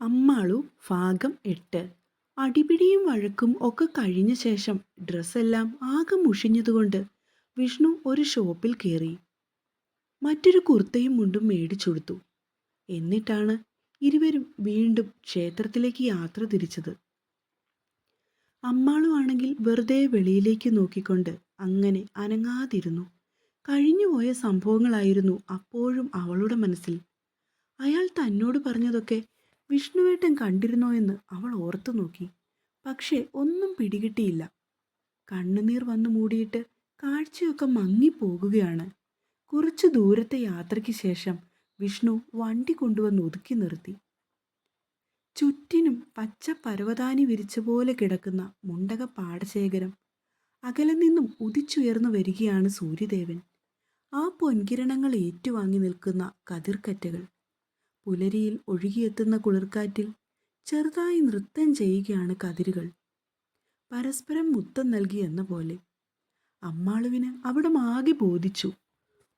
അമ്മാളു ഭാഗം 8. അടിപിടിയും വഴക്കും ഒക്കെ കഴിഞ്ഞ ശേഷം ഡ്രസ്സെല്ലാം ആകെ മുഷിഞ്ഞതുകൊണ്ട് വിഷ്ണു ഒരു ഷോപ്പിൽ കയറി മറ്റൊരു കുർത്തയും മുണ്ടും മേടിച്ചെടുത്തു. എന്നിട്ടാണ് ഇരുവരും വീണ്ടും ക്ഷേത്രത്തിലേക്ക് യാത്ര തിരിച്ചത്. അമ്മാളു ആണെങ്കിൽ വെറുതെ വെളിയിലേക്ക് നോക്കിക്കൊണ്ട് അങ്ങനെ അനങ്ങാതിരുന്നു. കഴിഞ്ഞുപോയ സംഭവങ്ങളായിരുന്നു അപ്പോഴും അവളുടെ മനസ്സിൽ. അയാൾ തന്നോട് പറഞ്ഞതൊക്കെ വിഷ്ണുവേട്ടൻ കണ്ടിരുന്നോ എന്ന് അവൾ ഓർത്തു നോക്കി. പക്ഷേ ഒന്നും പിടികിട്ടിയില്ല. കണ്ണുനീർ വന്നു മൂടിയിട്ട് കാഴ്ചയൊക്കെ മങ്ങിപ്പോകുകയാണ്. കുറച്ചു ദൂരത്തെ യാത്രയ്ക്ക് ശേഷം വിഷ്ണു വണ്ടി കൊണ്ടുവന്ന് ഒതുക്കി നിർത്തി. ചുറ്റിനും പച്ച പരവതാനി വിരിച്ച പോലെ കിടക്കുന്ന മുണ്ടക പാടശേഖരം. അകലെ നിന്നും ഉദിച്ചുയർന്നു വരികയാണ് സൂര്യദേവൻ. ആ പൊൻകിരണങ്ങൾ ഏറ്റുവാങ്ങി നിൽക്കുന്ന കതിർക്കറ്റകൾ പുലരിയിൽ ഒഴുകിയെത്തുന്ന കുളിർക്കാറ്റിൽ ചെറുതായി നൃത്തം ചെയ്യുകയാണ് കതിരുകൾ, പരസ്പരം മുത്തം നൽകി എന്ന പോലെ. അമ്മാളുവിന് അവിടം ആകെ ബോധിച്ചു.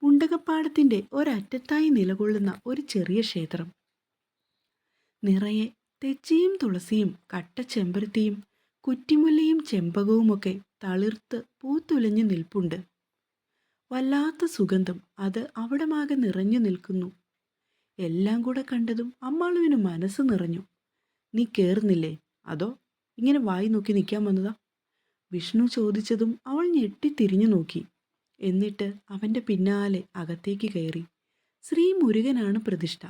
മുണ്ടകപ്പാടത്തിൻ്റെ ഒരറ്റത്തായി നിലകൊള്ളുന്ന ഒരു ചെറിയ ക്ഷേത്രം. നിറയെ തെച്ചിയും തുളസിയും കട്ടച്ചെമ്പരത്തിയും കുറ്റിമുല്ലയും ചെമ്പകവുമൊക്കെ തളിർത്ത് പൂത്തുലഞ്ഞു നിൽപ്പുണ്ട്. വല്ലാത്ത സുഗന്ധം അത് അവിടമാകെ നിറഞ്ഞു നിൽക്കുന്നു. എല്ലാം കൂടെ കണ്ടതും അമ്മാളുവിന് മനസ്സ് നിറഞ്ഞു. നീ കേറുന്നില്ലേ, അതോ ഇങ്ങനെ വായി നോക്കി നിൽക്കാൻ വന്നതാ? വിഷ്ണു ചോദിച്ചതും അവൾ ഞെട്ടി തിരിഞ്ഞു നോക്കി. എന്നിട്ട് അവൻ്റെ പിന്നാലെ അകത്തേക്ക് കയറി. ശ്രീ മുരുകനാണ് പ്രതിഷ്ഠ.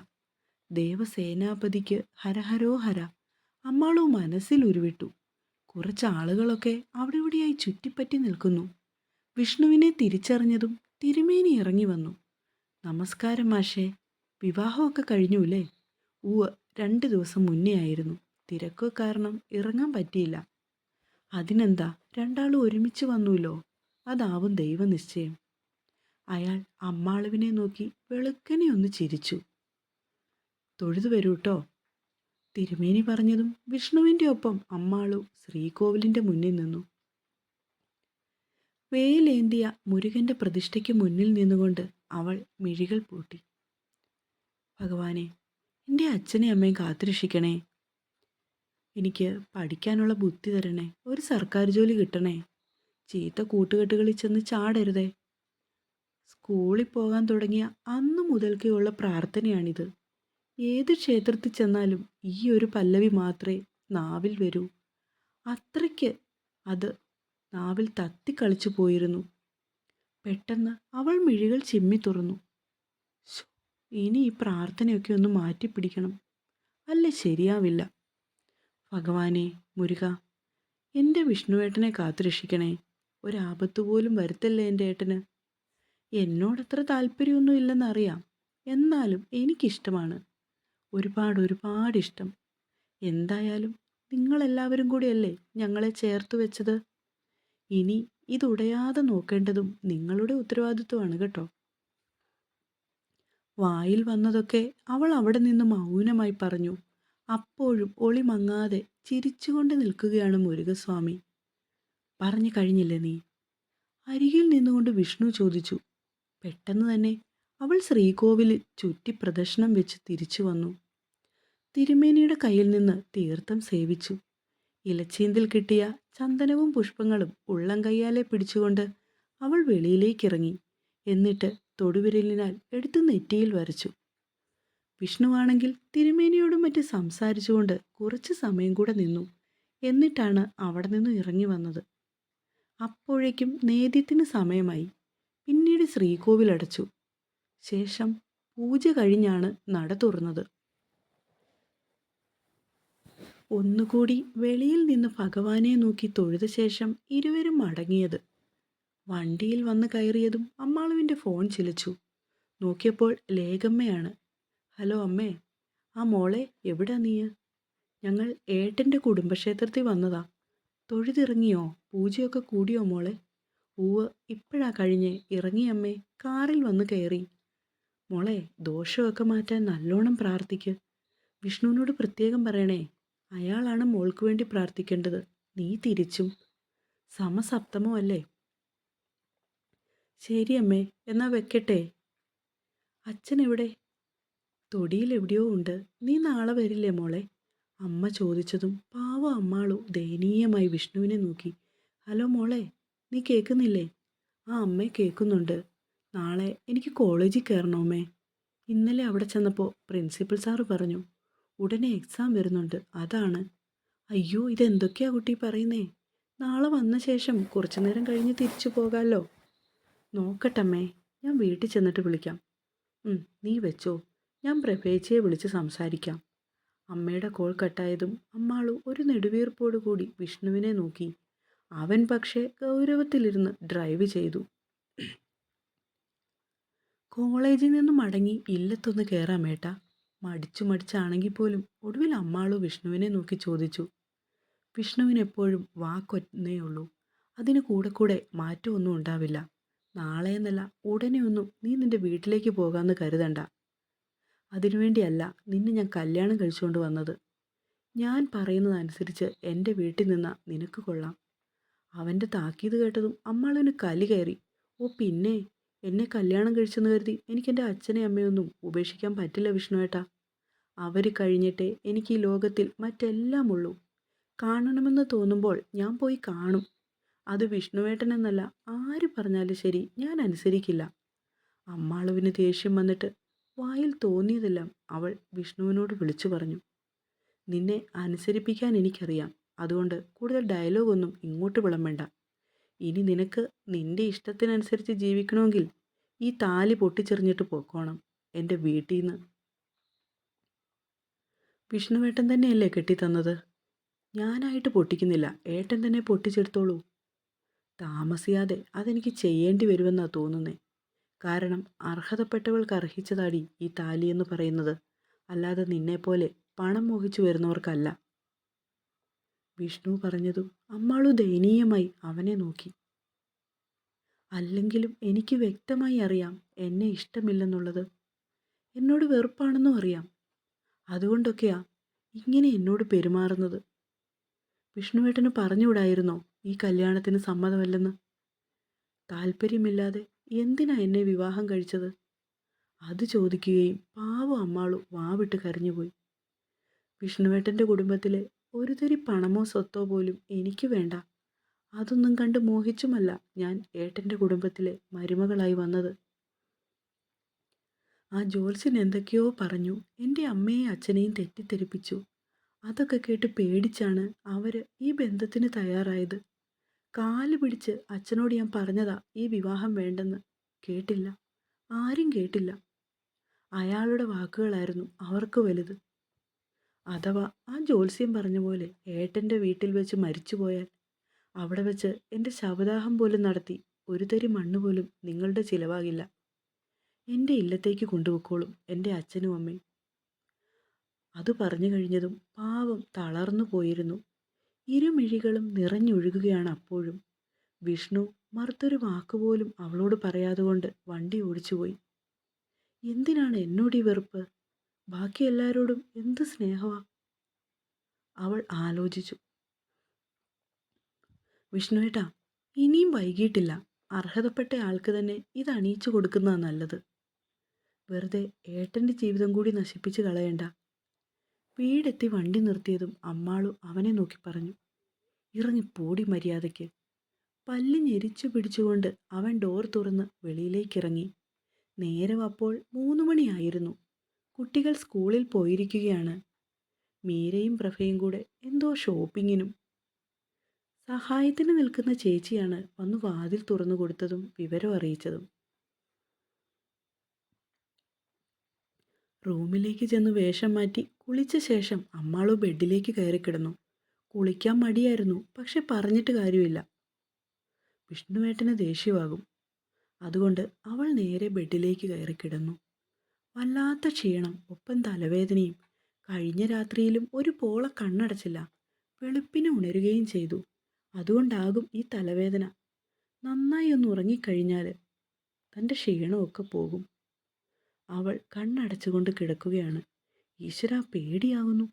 ദേവസേനാപതിക്ക് ഹരഹരോ ഹര. അമ്മാളു മനസ്സിൽ ഉരുവിട്ടു. കുറച്ച് ആളുകളൊക്കെ അവിടെ ഇവിടെയായി ചുറ്റിപ്പറ്റി നിൽക്കുന്നു. വിഷ്ണുവിനെ തിരിച്ചറിഞ്ഞതും തിരുമേനി ഇറങ്ങി വന്നു. നമസ്കാരം മാഷേ, വിവാഹമൊക്കെ കഴിഞ്ഞുല്ലേ? 2 ദിവസം മുന്നേ ആയിരുന്നു. തിരക്കോ കാരണം ഇറങ്ങാൻ പറ്റിയില്ല. അതിനെന്താ, രണ്ടാളും ഒരുമിച്ച് വന്നൂല്ലോ, അതാവും ദൈവനിശ്ചയം. അയാൾ അമ്മാളുവിനെ നോക്കി വെളുക്കനെ ഒന്ന് ചിരിച്ചു. തൊഴുതു വരൂട്ടോ. തിരുമേനി പറഞ്ഞതും വിഷ്ണുവിൻ്റെ ഒപ്പം അമ്മാളു ശ്രീകോവിലിൻ്റെ മുന്നിൽ നിന്നു. വേലേന്തിയ മുരുകൻ്റെ പ്രതിഷ്ഠയ്ക്ക് മുന്നിൽ നിന്നുകൊണ്ട് അവൾ മിഴികൾ പൂട്ടി. ഭഗവാനെ, എൻ്റെ അച്ഛനെയും അമ്മയും കാത്തുരക്ഷിക്കണേ. എനിക്ക് പഠിക്കാനുള്ള ബുദ്ധി തരണേ. ഒരു സർക്കാർ ജോലി കിട്ടണേ. ചീത്ത കൂട്ടുകെട്ടുകളിൽ ചെന്ന് ചാടരുതേ. സ്കൂളിൽ പോകാൻ തുടങ്ങിയ അന്നു മുതൽക്കുള്ള പ്രാർത്ഥനയാണിത്. ഏത് ക്ഷേത്രത്തിൽ ചെന്നാലും ഈ ഒരു പല്ലവി മാത്രമേ നാവിൽ വരൂ. അത്രയ്ക്ക് അത് നാവിൽ തത്തിക്കളിച്ചു പോയിരുന്നു. പെട്ടെന്ന് അവൾ മിഴികൾ ചിമ്മി തുറന്നു. ഇനി ഈ പ്രാർത്ഥനയൊക്കെ ഒന്ന് മാറ്റിപ്പിടിക്കണം, അല്ലേ ശരിയാവില്ല. ഭഗവാനെ, മുരുക, എൻ്റെ വിഷ്ണുവേട്ടനെ കാത്തുരക്ഷിക്കണേ. ഒരാപത്ത് പോലും വരുത്തല്ലേ എൻ്റെ ഏട്ടന്. എന്നോടത്ര താല്പര്യമൊന്നും ഇല്ലെന്നറിയാം, എന്നാലും എനിക്കിഷ്ടമാണ്. ഒരുപാട് ഇഷ്ടം. എന്തായാലും നിങ്ങളെല്ലാവരും കൂടിയല്ലേ ഞങ്ങളെ ചേർത്ത് വെച്ചത്. ഇനി ഇതുടയാതെ നോക്കേണ്ടതും നിങ്ങളുടെ ഉത്തരവാദിത്വമാണ് കേട്ടോ. വായിൽ വന്നതൊക്കെ അവൾ അവിടെ നിന്ന് മൗനമായി പറഞ്ഞു. അപ്പോഴും ഒളി മങ്ങാതെ ചിരിച്ചുകൊണ്ട് നിൽക്കുകയാണ് മുരുകസ്വാമി. പറഞ്ഞു കഴിഞ്ഞില്ലേ നീ? അരികിൽ നിന്നുകൊണ്ട് വിഷ്ണു ചോദിച്ചു. പെട്ടെന്ന് തന്നെ അവൾ ശ്രീകോവിലിൽ ചുറ്റി പ്രദക്ഷിണം വെച്ച് തിരിച്ചു വന്നു. തിരുമേനിയുടെ കയ്യിൽ നിന്ന് തീർത്ഥം സേവിച്ചു. ഇലച്ചീന്തിൽ കിട്ടിയ ചന്ദനവും പുഷ്പങ്ങളും ഉള്ളം കയ്യാലെ പിടിച്ചുകൊണ്ട് അവൾ വെളിയിലേക്കിറങ്ങി. എന്നിട്ട് തൊടുവിരലിനാൽ എടുത്ത് നെറ്റിയിൽ വരച്ചു. വിഷ്ണുവാണെങ്കിൽ തിരുമേനിയോടും മറ്റ് സംസാരിച്ചുകൊണ്ട് കുറച്ച് സമയം കൂടെ നിന്നു. എന്നിട്ടാണ് അവിടെ നിന്ന് ഇറങ്ങി വന്നത്. അപ്പോഴേക്കും നേദ്യത്തിന് സമയമായി. പിന്നീട് ശ്രീകോവിൽ അടച്ചു. ശേഷം പൂജ കഴിഞ്ഞാണ് നട തുറന്നത്. ഒന്നുകൂടി വെളിയിൽ നിന്ന് ഭഗവാനെ നോക്കി തൊഴുത ശേഷം ഇരുവരും മടങ്ങിയത്. വണ്ടിയിൽ വന്ന് കയറിയതും അമ്മാളുവിൻ്റെ ഫോൺ ചിലച്ചു. നോക്കിയപ്പോൾ ലേഖമ്മയാണ്. ഹലോ അമ്മേ. ആ മോളെ, എവിടാ നീ? ഞങ്ങൾ ഏട്ടൻ്റെ കുടുംബക്ഷേത്രത്തിൽ വന്നതാ. തൊഴുതിറങ്ങിയോ? പൂജയൊക്കെ കൂടിയോ മോളെ? ഇപ്പോഴാ കഴിഞ്ഞേ. ഇറങ്ങിയമ്മേ, കാറിൽ വന്ന് കയറി. മോളെ, ദോഷമൊക്കെ മാറ്റാൻ നല്ലോണം പ്രാർത്ഥിക്ക്. വിഷ്ണുവിനോട് പ്രത്യേകം പറയണേ. അയാളാണ് മോൾക്ക് വേണ്ടി പ്രാർത്ഥിക്കേണ്ടത്. നീ തിരിച്ചും. സമസപ്തമോ അല്ലേ? ശരി അമ്മേ, എന്നാ വെക്കട്ടെ. അച്ഛൻ എവിടെ? തൊടിയിൽ എവിടെയോ ഉണ്ട്. നീ നാളെ വരില്ലേ മോളെ? അമ്മ ചോദിച്ചതും പാവം അമ്മാളു ദയനീയമായി വിഷ്ണുവിനെ നോക്കി. ഹലോ മോളെ, നീ കേൾക്കുന്നില്ലേ? ആ അമ്മേ, കേൾക്കുന്നുണ്ട്. നാളെ എനിക്ക് കോളേജിൽ കയറണമേ. ഇന്നലെ അവിടെ ചെന്നപ്പോൾ പ്രിൻസിപ്പൽ സാറ് പറഞ്ഞു ഉടനെ എക്സാം വരുന്നുണ്ട്, അതാണ്. അയ്യോ, ഇതെന്തൊക്കെയാ കുട്ടി പറയുന്നേ? നാളെ വന്ന ശേഷം കുറച്ചു നേരം കഴിഞ്ഞ് തിരിച്ചു പോകാമല്ലോ. നോക്കട്ടമ്മേ, ഞാൻ വീട്ടിൽ ചെന്നിട്ട് വിളിക്കാം. നീ വെച്ചോ, ഞാൻ പ്രഭേച്ചിയെ വിളിച്ച് സംസാരിക്കാം. അമ്മയുടെ കോൾ കട്ടായതും അമ്മാളു ഒരു നെടുവീർപ്പോടു കൂടി വിഷ്ണുവിനെ നോക്കി. അവൻ പക്ഷേ ഗൗരവത്തിലിരുന്ന് ഡ്രൈവ് ചെയ്തു. കോളേജിൽ നിന്ന് മടങ്ങി ഇല്ലത്തൊന്ന് കയറാമേട്ടാ. മടിച്ചാണെങ്കിൽ പോലും ഒടുവിൽ അമ്മാളു വിഷ്ണുവിനെ നോക്കി ചോദിച്ചു. വിഷ്ണുവിനെപ്പോഴും വാക്കൊന്നേ ഉള്ളൂ. അതിന് കൂടെ മാറ്റമൊന്നും ഉണ്ടാവില്ല. നാളെയെന്നല്ല, ഉടനെയൊന്നും നീ നിന്റെ വീട്ടിലേക്ക് പോകാമെന്ന് കരുതണ്ട. അതിനുവേണ്ടിയല്ല നിന്നെ ഞാൻ കല്യാണം കഴിച്ചുകൊണ്ട് വന്നത്. ഞാൻ പറയുന്നതനുസരിച്ച് എൻ്റെ വീട്ടിൽ നിന്നാ നിനക്ക് കൊള്ളാം. അവൻ്റെ താക്കീത് കേട്ടതും അമ്മാളിന് കലി കയറി. ഓ പിന്നെ, എന്നെ കല്യാണം കഴിച്ചെന്ന് കരുതി എനിക്കെൻ്റെ അച്ഛനെ അമ്മയൊന്നും ഉപേക്ഷിക്കാൻ പറ്റില്ല വിഷ്ണുവേട്ടാ. അവർ കഴിഞ്ഞിട്ടേ എനിക്ക് ഈ ലോകത്തിൽ മറ്റെല്ലാം ഉള്ളൂ. കാണണമെന്ന് തോന്നുമ്പോൾ ഞാൻ പോയി കാണും. അത് വിഷ്ണുവേട്ടനെന്നല്ല, ആര് പറഞ്ഞാലും ശരി ഞാൻ അനുസരിക്കില്ല. അമ്മാളുവിന് ദേഷ്യം വന്നിട്ട് വായിൽ തോന്നിയതെല്ലാം അവൾ വിഷ്ണുവിനോട് വിളിച്ചു പറഞ്ഞു. നിന്നെ അനുസരിപ്പിക്കാൻ എനിക്കറിയാം. അതുകൊണ്ട് കൂടുതൽ ഡയലോഗൊന്നും ഇങ്ങോട്ട് വിളമ്പേണ്ട. ഇനി നിനക്ക് നിന്റെ ഇഷ്ടത്തിനനുസരിച്ച് ജീവിക്കണമെങ്കിൽ ഈ താലി പൊട്ടിച്ചെറിഞ്ഞിട്ട് പോക്കോണം എൻ്റെ വീട്ടിൽ നിന്ന്. വിഷ്ണുവേട്ടൻ തന്നെയല്ലേ കെട്ടിത്തന്നത്? ഞാനായിട്ട് പൊട്ടിക്കുന്നില്ല, ഏട്ടൻ തന്നെ പൊട്ടിച്ചെടുത്തോളൂ. താമസിയാതെ അതെനിക്ക് ചെയ്യേണ്ടി വരുമെന്നാണ് തോന്നുന്നേ. കാരണം അർഹതപ്പെട്ടവൾക്ക് അർഹിച്ചതാടി ഈ താലിയെന്ന് പറയുന്നത്, അല്ലാതെ നിന്നെപ്പോലെ പണം മോഹിച്ചു വരുന്നവർക്കല്ല. വിഷ്ണു പറഞ്ഞതും അമ്മാളു ദയനീയമായി അവനെ നോക്കി. അല്ലെങ്കിലും എനിക്ക് വ്യക്തമായി അറിയാം എന്നെ ഇഷ്ടമില്ലെന്നുള്ളത്. എന്നോട് വെറുപ്പാണെന്നും അറിയാം. അതുകൊണ്ടൊക്കെയാ ഇങ്ങനെ എന്നോട് പെരുമാറുന്നത്. വിഷ്ണുവേട്ടന് പറഞ്ഞുകൂടായിരുന്നോ ഈ കല്യാണത്തിന് സമ്മതമല്ലെന്ന്? താല്പര്യമില്ലാതെ എന്തിനാ എന്നെ വിവാഹം കഴിച്ചത്? അത് ചോദിക്കുകയും പാവം അമ്മാളു വാവിട്ട് കരഞ്ഞുപോയി. വിഷ്ണുവേട്ടൻ്റെ കുടുംബത്തിലെ ഒരു തരി പണമോ സ്വത്തോ പോലും എനിക്ക് വേണ്ട. അതൊന്നും കണ്ട് മോഹിച്ചുമല്ല ഞാൻ ഏട്ടൻ്റെ കുടുംബത്തിലെ മരുമകളായി വന്നത്. ആ ജോത്സ്യൻ എന്തൊക്കെയോ പറഞ്ഞു, എൻ്റെ അമ്മയെയും അച്ഛനെയും തെറ്റിദ്ധരിപ്പിച്ചു. അതൊക്കെ കേട്ട് പേടിച്ചാണ് അവർ ഈ ബന്ധത്തിന് തയ്യാറായത്. കാല് പിടിച്ച് അച്ഛനോട് ഞാൻ പറഞ്ഞതാ ഈ വിവാഹം വേണ്ടെന്ന്. കേട്ടില്ല, ആരും കേട്ടില്ല. അയാളുടെ വാക്കുകളായിരുന്നു അവർക്ക് വലുത്. അഥവാ ആ ജ്യോത്സ്യം പറഞ്ഞ പോലെ ഏട്ടൻ്റെ വീട്ടിൽ വെച്ച് മരിച്ചുപോയാൽ അവിടെ വെച്ച് എൻ്റെ ശവദാഹം പോലും നടത്തി ഒരു തരി മണ്ണ് പോലും നിങ്ങളുടെ ചിലവാകില്ല. എൻ്റെ ഇല്ലത്തേക്ക് കൊണ്ടുപോയിക്കോളും എൻ്റെ അച്ഛനും അമ്മയും. അത് പറഞ്ഞു കഴിഞ്ഞതും പാവം തളർന്നു പോയിരുന്നു. ഇരുമിഴികളും നിറഞ്ഞൊഴുകുകയാണ് അപ്പോഴും. വിഷ്ണു മറുത്തൊരു വാക്കുപോലും അവളോട് പറയാതെ കൊണ്ട് വണ്ടി ഓടിച്ചുപോയി. എന്തിനാണ് എന്നോട് ഈ വെറുപ്പ്? ബാക്കി എല്ലാവരോടും എന്ത് സ്നേഹമാ? അവൾ ആലോചിച്ചു. വിഷ്ണുവേട്ടാ, ഇനിയും വൈകിട്ടില്ല. അർഹതപ്പെട്ട ആൾക്ക് തന്നെ ഇത് അണിയിച്ചു കൊടുക്കുന്നതാണ് നല്ലത്. വെറുതെ ഏട്ടൻ്റെ ജീവിതം കൂടി നശിപ്പിച്ച് കളയണ്ട. വീടെത്തി വണ്ടി നിർത്തിയതും അമ്മാളു അവനെ നോക്കി പറഞ്ഞു. ഇറങ്ങിപ്പോടി മര്യാദയ്ക്ക്. പല്ല് ഞെരിച്ചു പിടിച്ചുകൊണ്ട് അവൻ ഡോർ തുറന്ന് വെളിയിലേക്കിറങ്ങി. നേരം അപ്പോൾ 3 മണിയായിരുന്നു. കുട്ടികൾ സ്കൂളിൽ പോയിരിക്കുകയാണ്. മീരയും പ്രഭയും കൂടെ എന്തോ ഷോപ്പിങ്ങിനും. സഹായത്തിന് നിൽക്കുന്ന ചേച്ചിയാണ് വന്നു വാതിൽ തുറന്നു കൊടുത്തതും വിവരം അറിയിച്ചതും. റൂമിലേക്ക് ചെന്ന് വേഷം മാറ്റി കുളിച്ച ശേഷം അമ്മാളു ബെഡിലേക്ക് കയറി കിടന്നു. കുളിക്കാൻ മടിയായിരുന്നു, പക്ഷെ പറഞ്ഞിട്ട് കാര്യമില്ല. വിഷ്ണുവേട്ടന് ദേഷ്യമാകും. അതുകൊണ്ട് അവൾ നേരെ ബെഡിലേക്ക് കയറി കിടന്നു. വല്ലാത്ത ക്ഷീണം, ഒപ്പം തലവേദനയും. കഴിഞ്ഞ രാത്രിയിലും ഒരു പോള കണ്ണടച്ചില്ല. വെളുപ്പിന് ഉണരുകയും ചെയ്തു. അതുകൊണ്ടാകും ഈ തലവേദന. നന്നായി ഒന്ന് ഉറങ്ങിക്കഴിഞ്ഞാൽ തൻ്റെ ക്ഷീണമൊക്കെ പോകും. അവൾ കണ്ണടച്ചുകൊണ്ട് കിടക്കുകയാണ്. ഈശ്വരാ, പേടിയാകുന്നു.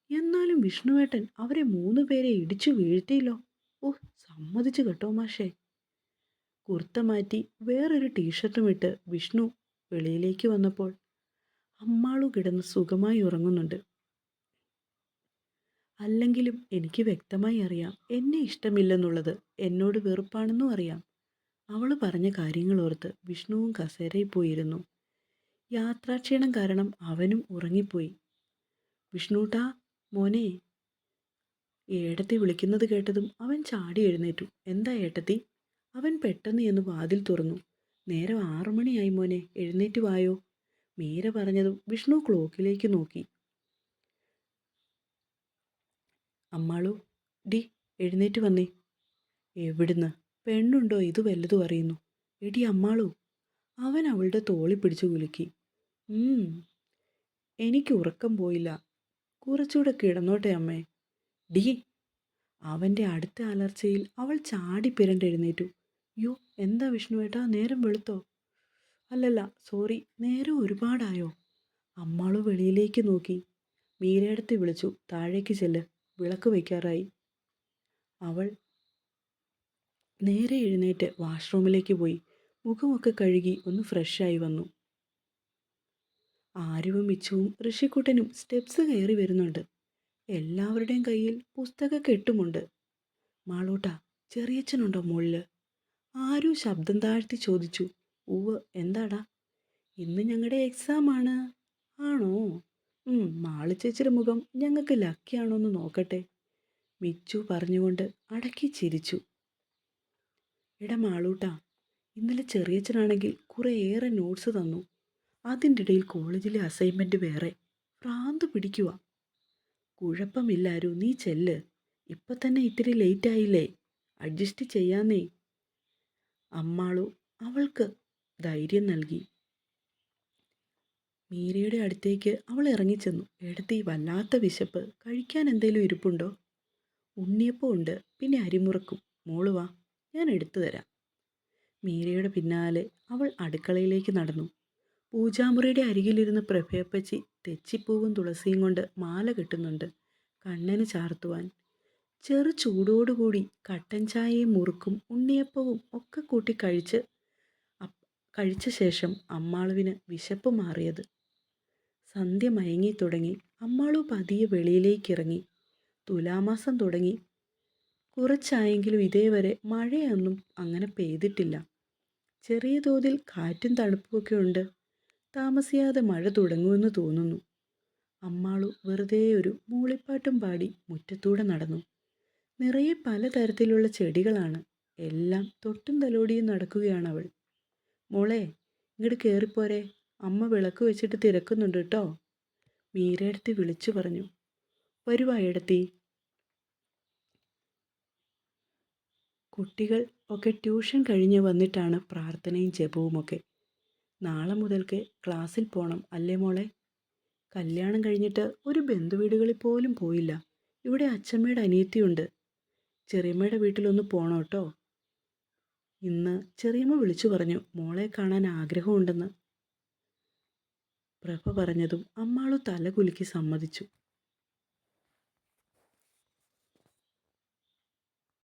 എന്നാലും വിഷ്ണുവേട്ടൻ അവരെ 3 പേരെ ഇടിച്ചു വീഴ്ത്തിയില്ലോ. ഓഹ്, സമ്മതിച്ചു കേട്ടോ മാഷേ. കുർത്ത മാറ്റി വേറൊരു ടീഷർട്ടും ഇട്ട് വിഷ്ണു വെളിയിലേക്ക് വന്നപ്പോൾ അമ്മാളു കിടന്ന് സുഖമായി ഉറങ്ങുന്നുണ്ട്. അല്ലെങ്കിലും എനിക്ക് വ്യക്തമായി അറിയാം എന്നെ ഇഷ്ടമില്ലെന്നുള്ളത്. എന്നോട് വെറുപ്പാണെന്നും അറിയാം. അവൾ പറഞ്ഞ കാര്യങ്ങളോർത്ത് വിഷ്ണുവും കസേരയിൽ പോയിരുന്നു. യാത്രാക്ഷീണം കാരണം അവനും ഉറങ്ങിപ്പോയി. വിഷ്ണുട്ടാ, മോനെ. ഏട്ടത്തി വിളിക്കുന്നത് കേട്ടതും അവൻ ചാടി എഴുന്നേറ്റു. എന്താ ഏട്ടത്തി? അവൻ പെട്ടെന്ന് എന്ന് വാതിൽ തുറന്നു. നേരം 6 മണിയായി മോനെ, എഴുന്നേറ്റ് വായോ. മീര പറഞ്ഞതും വിഷ്ണു ക്ലോക്കിലേക്ക് നോക്കി. അമ്മാളു, ഡി, എഴുന്നേറ്റ് വന്നേ. എവിടുന്ന്? പെണ്ണുണ്ടോ ഇത് വല്ലതും അറിയുന്നു? എടി അമ്മാളു. അവൻ അവളുടെ തോളി പിടിച്ചു കുലുക്കി. എനിക്ക് ഉറക്കം പോയില്ല. കുറച്ചുകൂടെ കിടന്നോട്ടെ അമ്മേ. ഡി. അവൻ്റെ അടുത്ത അലർച്ചയിൽ അവൾ ചാടി പിരണ്ടെഴുന്നേറ്റു. യോ, എന്താ വിഷ്ണുവേട്ടാ, നേരം വെളുത്തോ? അല്ലല്ല, സോറി, നേരം ഒരുപാടായോ? അമ്മാളു വെളിയിലേക്ക് നോക്കി. മീരയെടുത്ത് വിളിച്ചു. താഴേക്ക് ചെല്ല്, വിളക്ക് വയ്ക്കാറായി. അവൾ നേരെ എഴുന്നേറ്റ് വാഷ്റൂമിലേക്ക് പോയി. മുഖമൊക്കെ കഴുകി ഒന്ന് ഫ്രഷായി വന്നു. ആര്യവും മിച്ചുവും ഋഷിക്കുട്ടനും സ്റ്റെപ്സ് കയറി വരുന്നുണ്ട്. എല്ലാവരുടെയും കയ്യിൽ പുസ്തകക്കെട്ടുമുണ്ട്. മാളൂട്ടാ, ചെറിയച്ഛനുണ്ടോ മുകളിൽ? ആരു ശബ്ദം താഴ്ത്തി ചോദിച്ചു. ഉവ്, എന്താടാ? ഇന്ന് ഞങ്ങളുടെ എക്സാം ആണ്. ആണോ? മാളിച്ചേച്ചിയുടെ മുഖം ഞങ്ങൾക്ക് ലക്കിയാണോ എന്ന് നോക്കട്ടെ, മിച്ചു പറഞ്ഞുകൊണ്ട് അടക്കി ചിരിച്ചു. എടാ മാളൂട്ടാ, ഇന്നലെ ചെറിയച്ഛനാണെങ്കിൽ കുറേയേറെ നോട്ട്സ് തന്നു. അതിൻ്റെ ഇടയിൽ കോളേജിലെ അസൈൻമെൻറ്റ് വേറെ. ഭ്രാന്ത് പിടിക്കുക. കുഴപ്പമില്ലാരു, നീ ചെല്ല്. ഇപ്പം തന്നെ ഇത്തിരി ലേറ്റായില്ലേ, അഡ്ജസ്റ്റ് ചെയ്യാന്നേ. അമ്മാളു അവൾക്ക് ധൈര്യം നൽകി. മീരയുടെ അടുത്തേക്ക് അവൾ ഇറങ്ങിച്ചെന്നു. എടുത്തി, വല്ലാത്ത വിശപ്പ്, കഴിക്കാൻ എന്തേലും ഇരിപ്പുണ്ടോ? ഉണ്ണിയപ്പം ഉണ്ട്, പിന്നെ അരിമുറുക്കും. മോള് വാ, ഞാൻ എടുത്തു തരാം. മീരയുടെ പിന്നാലെ അവൾ അടുക്കളയിലേക്ക് നടന്നു. പൂജാമുറിയുടെ അരികിലിരുന്ന് പ്രഭയപ്പച്ചി തെച്ചിപ്പൂവും തുളസിയും കൊണ്ട് മാല കെട്ടുന്നുണ്ട്, കണ്ണന് ചാർത്തുവാൻ. ചെറു ചൂടോടുകൂടി കട്ടൻ ചായയും മുറുക്കും ഉണ്ണിയപ്പവും ഒക്കെ കൂട്ടി കഴിച്ച ശേഷം അമ്മാളുവിന് വിശപ്പ് മാറിയത്. സന്ധ്യ മയങ്ങി തുടങ്ങി. അമ്മാളു പതിയെ വെളിയിലേക്കിറങ്ങി. തുലാമാസം തുടങ്ങി. കുറച്ചായെങ്കിലും ഇതേവരെ മഴയൊന്നും അങ്ങനെ പെയ്തിട്ടില്ല. ചെറിയ തോതിൽ കാറ്റും തണുപ്പുമൊക്കെ ഉണ്ട്. താമസിയാതെ മഴ തുടങ്ങുമെന്ന് തോന്നുന്നു. അമ്മാളു വെറുതെ ഒരു മൂളിപ്പാട്ടും പാടി മുറ്റത്തൂടെ നടന്നു. നിറയെ പലതരത്തിലുള്ള ചെടികളാണ്. എല്ലാം തൊട്ടും തലോടിയും നടക്കുകയാണവൾ. മോളെ, ഇങ്ങോട്ട് കയറിപ്പോരെ, അമ്മ വിളക്ക് വെച്ചിട്ട് തിരക്കുന്നുണ്ട് കേട്ടോ, മീരയെടുത്ത് വിളിച്ചു പറഞ്ഞു. വരുവാ എടത്തി. കുട്ടികൾ ഒക്കെ ട്യൂഷൻ കഴിഞ്ഞ് വന്നിട്ടാണ് പ്രാർത്ഥനയും ജപവുമൊക്കെ. നാളെ മുതൽക്ക് ക്ലാസ്സിൽ പോകണം അല്ലേ മോളെ? കല്യാണം കഴിഞ്ഞിട്ട് ഒരു ബന്ധുവീടുകളിൽ പോലും പോയില്ല. ഇവിടെ അച്ഛമ്മയുടെ അനിയത്തിയുണ്ട്. ചെറിയമ്മയുടെ വീട്ടിലൊന്ന് പോകണം കേട്ടോ. ഇന്ന് ചെറിയമ്മ വിളിച്ചു പറഞ്ഞു മോളെ കാണാൻ ആഗ്രഹമുണ്ടെന്ന്. പ്രഭ പറഞ്ഞതും അമ്മാളു തല കുലുക്കി സമ്മതിച്ചു.